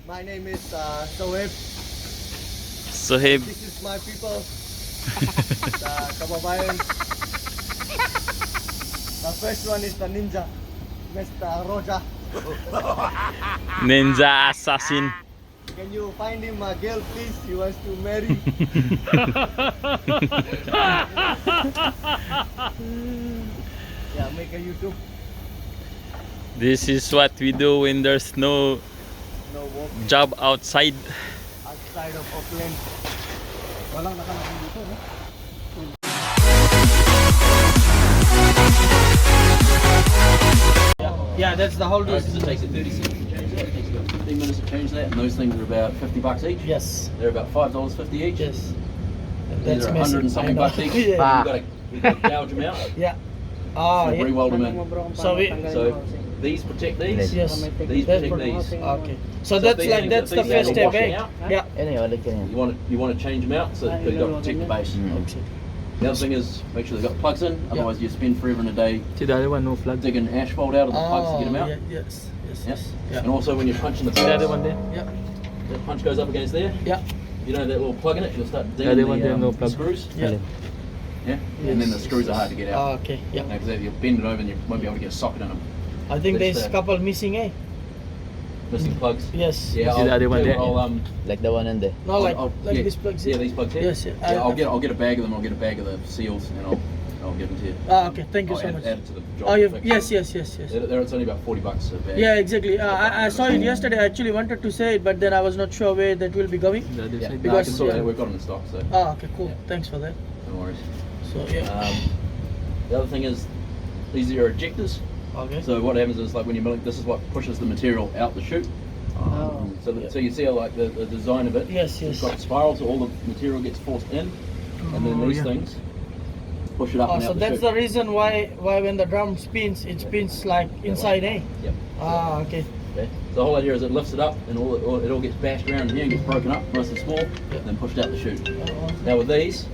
My name is Sohib. Sohib. This is my people. The Kababayan. The first one is the ninja, Mr. Roja. Ninja assassin. Can you find him a girl, please? He wants to marry. Yeah, make a YouTube. This is what we do when there's no No work job outside. outside of Auckland. Walang nakalagay dito, no? Yeah, that's the whole Because reason. it takes it 30 seconds to change that. It takes about 15 minutes to change that, and those things are about $50 each. Yes, They're about $5.50 each. yes. These are 100 and something bucks each. Yeah. We've got to gouge them out. Yeah. Oh, So yeah. re-weld them in. So we, So these protect these. yes. These That's protect what- these. Okay. So So that's these like things- that's the these first are step, washing eh? out. Yeah. You want to change them out so they've got to protect the base. The other thing is make sure they've got plugs in. Otherwise, you spend forever in a day See the other one, no plug. digging asphalt out of the plugs to get them out. Yes, yes, Yep. yes. And also when you're punching the See the other plugs, one there. Yeah. the punch goes up against there. Yeah. You know that little plug in it. You'll start The digging other one there, no plug. screws. Yeah. Yeah. And then the screws are hard to get out. Oh, okay. Yeah. Because if you bend it over and you won't be able to get a socket in them. I think That's there's a the- couple missing, eh? Missing plugs. Yes. Yeah, See the other one there? Like the one in there. No, like yeah, these plugs. Yeah, these plugs here. Yes, yeah. Yeah, I'll get a bag of them. I'll get a bag of the seals and I'll give them to you. Ah, okay. Thank you I'll so add, much. add it to the job. Oh, fix. yes. It's only about $40 a bag. Yeah, exactly. I saw it yesterday. I actually wanted to say it, but then I was not sure where that will be going. The other Yeah, side. no, I Because, can sort yeah. that. We've got them in stock, so Ah, okay, cool. Yeah. Thanks for that. no worries. So yeah. The other thing is these are your ejectors. Okay. So what happens is like when you're milling, this is what pushes the material out the chute. So you see how like the design of it. Yes, It's yes. got spirals, so all the material gets forced in, and then Oh, these yeah. things push it up Oh, and so out the that's chute. the reason why when the drum spins, it spins like inside, eh? Yep. Ah, okay. Okay. So the whole idea is it lifts it up and it all gets bashed around in here and gets broken up, nice and small, and then pushed out the chute. Now with these,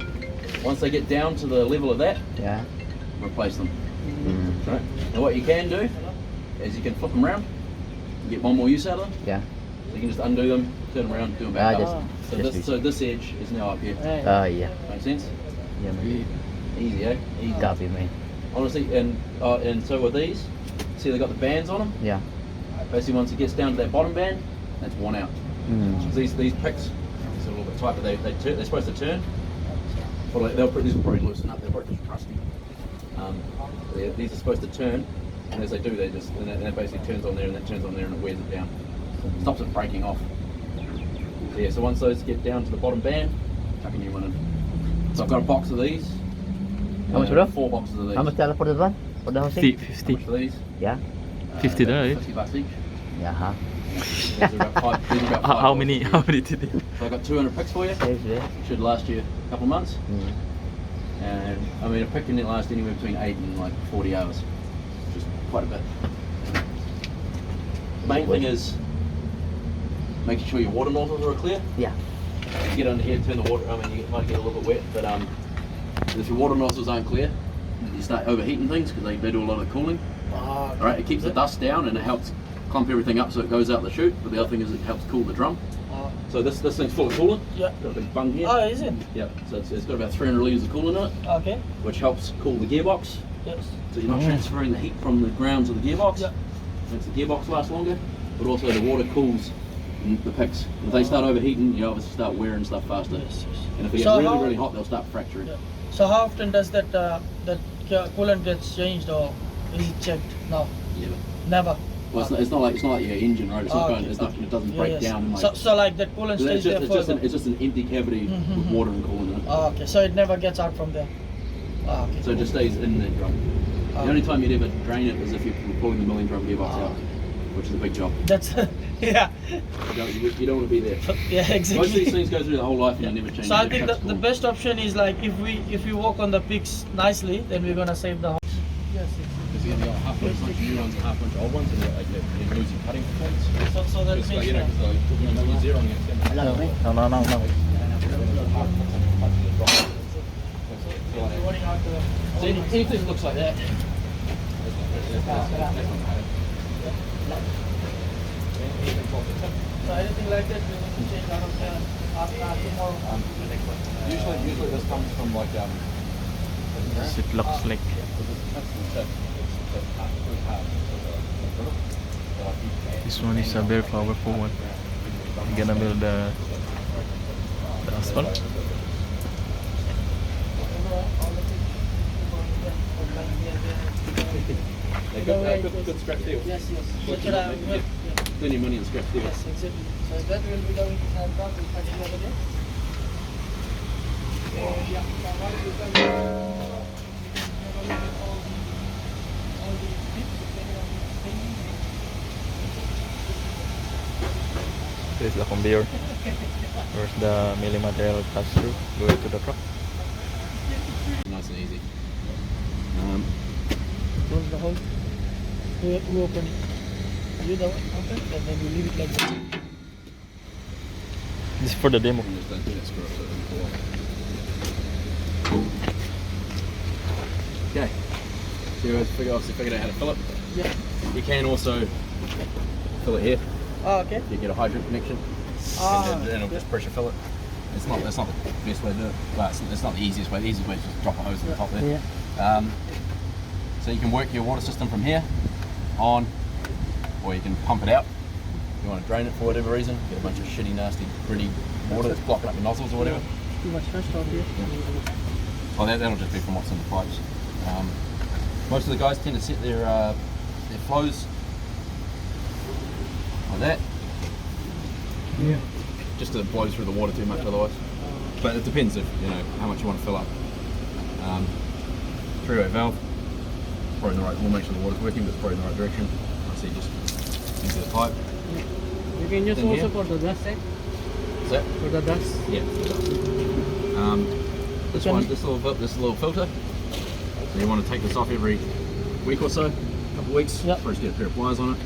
once they get down to the level of that, Yeah. replace them. Right? Now what you can do is you can flip them around, and get one more use out of them. Yeah. So you can just undo them, turn them around, do them back Ah, up. So this edge is now up here. Oh yeah. Make sense? Yeah, man. Easy, eh? Easy. Copy, man. Honestly, and so with these, see they got the bands on them. Yeah. Basically, once it gets down to that bottom band, that's worn out. Mm. These picks, it's a little bit tight, but they're supposed to turn. Well, these will probably loosen up. They're probably just rusty. These are supposed to turn, and as they do, and it basically turns on there, and then turns on there, and it wears it down. Stops it breaking off. So yeah, so once those get down to the bottom band, chuck a new one in. So I've got a box of these. How much, bro? 4 boxes of these. How much dollar for that one? For the housing? 50. How much for these? Yeah. $50, eh? $50 each. Yeah, huh? These are about five How dollars many? each. How many today? So I got 200 picks for you. Saves there. Should last you a couple of months. Mm. And I mean, a pick can last anywhere between 8 and like 40 hours, which is quite a bit. The main thing is making sure your water nozzles are clear. Yeah. You get under here, turn the water. I mean, you might get a little bit wet, but if your water nozzles aren't clear, you start overheating things because they do a lot of cooling. Ah, All right, it keeps the dust down and it helps clump everything up so it goes out the chute. But the other thing is it helps cool the drum. ah, So this thing's full of coolant. yeah. Got a big bung here. Oh, is it? Yeah, so it's got about 300 litres of coolant in it, Okay. which helps cool the gearbox. Yes. So you're not transferring the heat from the ground to the gearbox. Yeah. Makes the gearbox last longer, but also the water cools the picks. If they start overheating, you obviously start wearing stuff faster. Yes. And if they get So really, how- really hot, they'll start fracturing. Yeah. So how often does that coolant gets changed or is it checked? No, Yeah. never. Well, it's not like your engine, right? It's not Oh, going, okay. it's not, it doesn't Yeah, break yes. down. And like, So like that coolant it's stays there forever. just an empty cavity with Mhm. water and coolant in it. Oh, okay. So it never gets out from there. Ah, okay. So it just stays in that drum. Ah. The only time you'd ever drain it is if you're pulling the milling drum gearbox Ah. out, which is a big job. That's yeah, You don't want to be there. yeah, Most of these exactly. things go through the whole life and you never change So I it. think That's the cool. best option is like if we walk on the peaks nicely, then we're gonna save the whole. Yes. Because you're going to get half bunch of new ones and half bunch of old ones, and you're losing cutting performance. So that Because, means you know, because you're not zero on the extended. No. So anything looks like that. So anything like that, we need to change out of there after tomorrow. Usually this comes from like It looks like this one is a very powerful one. I'm gonna build the asphalt. They're good scrap steel. Yes. That's what I'm with. Spend your money on scrap steel. Yes, exactly. So that will be going to Sandbox and packing over there. This is the conveyor. Where's the milling material pass through, going to the truck. Nice and easy. Close the hole. Who open it? You the one open, and then you leave it like that. This is for the demo. Just don't do that screw up so it doesn't fall off. Okay. So you guys obviously figured out how to fill it. Yeah. You can also fill it here. Oh, okay. You get a hydrant connection. And then it'll just pressure fill it. That's not the best way to do it. Well, it's not the easiest way. The easiest way is just drop a hose on the top there. Yeah. So you can work your water system from here on, or you can pump it out. If you want to drain it for whatever reason, get a bunch of shitty, nasty, gritty water that's blocking up your nozzles or whatever. Too much dust out here. Well, that'll just be from what's in the pipes. Most of the guys tend to set their flows like that. Yeah. Just to blow through the water too much otherwise. But it depends if how much you want to fill up. Three-way valve, probably in the right. We'll make sure the water's working, but it's probably in the right direction. So you just into the pipe. You can use Then also here. for the dust side. Is that? For the dust. Yeah. This Can one, you- this little filter. So you want to take this off every week or so, couple of weeks. Yep. First get a pair of pliers on it.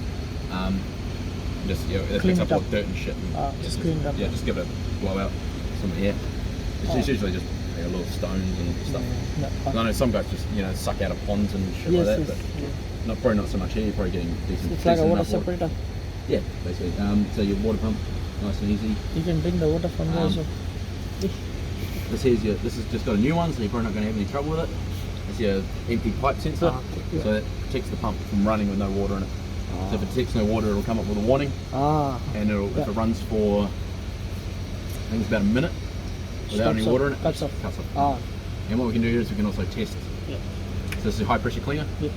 Just it Clean picks up it all up. the dirt and shit. And Just clean it up. Yeah, just give it a blow out. Some air. It's usually just little stones and stuff. Yeah. I know some guys just suck out of ponds and shit Yes, like that, yes. but Yeah. probably not so much here. You're probably getting decent. It's like a decent water enough separator. Yeah, basically. So your water pump, nice and easy. You can bring the water from there also. This has just got a new one, so you're probably not going to have any trouble with it. It's your empty pipe sensor, Yeah. so it protects the pump from running with no water in it. So if it detects no water, it'll come up with a warning, and if it runs for, I think it's about a minute without any water in it, Cuts off. cuts off. And what we can do here is we can also test. Yeah. So this is a high pressure cleaner. Yeah.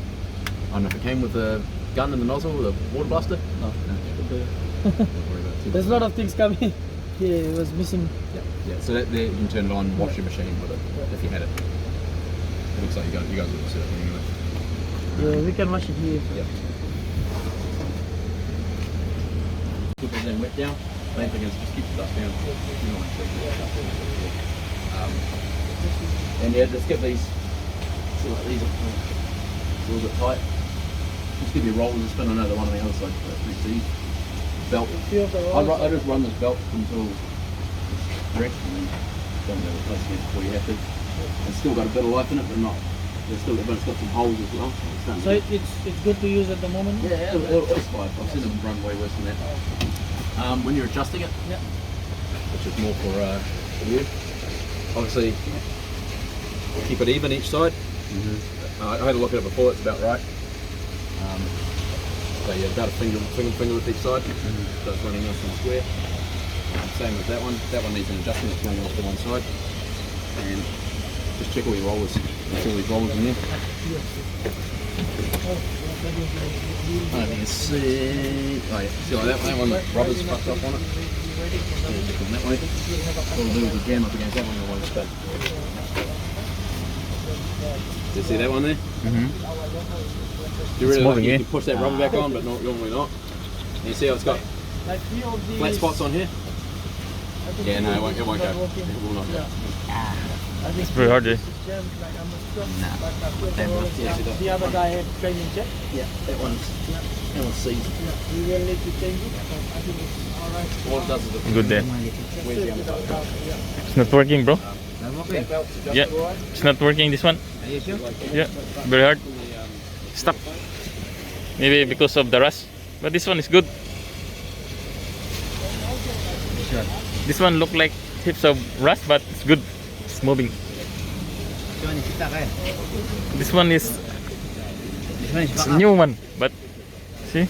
I don't know if it came with a gun in the nozzle with a water blaster. No. Don't worry about it too There's a much. lot of things coming. Yeah, it was missing. Yeah. So that there you can turn it on, wash your machine with it if you had it. It looks like you guys would have set it anyway. Yeah, we can wash it here. Yeah. Keep it then wet down. Main thing is just keep the dust down. You know, and yeah, just get these. See, like these are a little bit tight. Just give your rollers a spin. I know the one on the other side is pretty easy. Belt. A few of the I rolls. just run this belt until it's wrecked, and then don't have it close again before you have to. It's still got a bit of life in it, but not. But it's got some holes as well. So it's good to use at the moment. Yeah, it's fine. I've seen them run way worse than that. When you're adjusting it, Yeah. which is more for you, obviously keep it even each side. I had a look at it before; it's about right. So yeah, about a finger with each side. So it's running nice and square. Same with that one. That one needs an adjustment. It's running off to one side. And just check all your rollers. Make sure all these rollers in there. I don't think you see. Oh yeah, see like that one, the rubber's fucked up on it. Yeah, just on that way. What we'll do is we'll jam up against that one and it won't spin. Do you see that one there? You're really moving, lucky you eh? can push that rubber back on, but normally not. And you see how it's got Like few of these. flat spots on here? I think Yeah, no, it won't go. not It working. will not go. I think It's very hard, eh? it's jammed, like I'm not sure, Nah. but a few of the Them rollers, must- yeah, the other guy had training check. Yeah, that one's seized. Yeah, we will need to change it, but I think it's alright. All it does is it Good then. wears the underside. It's not working, bro. That belt's adjustable, Yeah. right? It's not working, this one. Are you sure? Yeah, very hard. Stop. Maybe because of the rust. But this one is good. This one. This one look like tips of rust, but it's good. It's moving. This one is kita kan? This one is This one is it's a baka. new one, but see,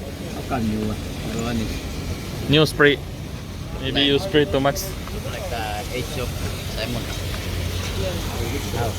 Akan new one. The one is new spray. Maybe you spray too much. like the age of Simon. How?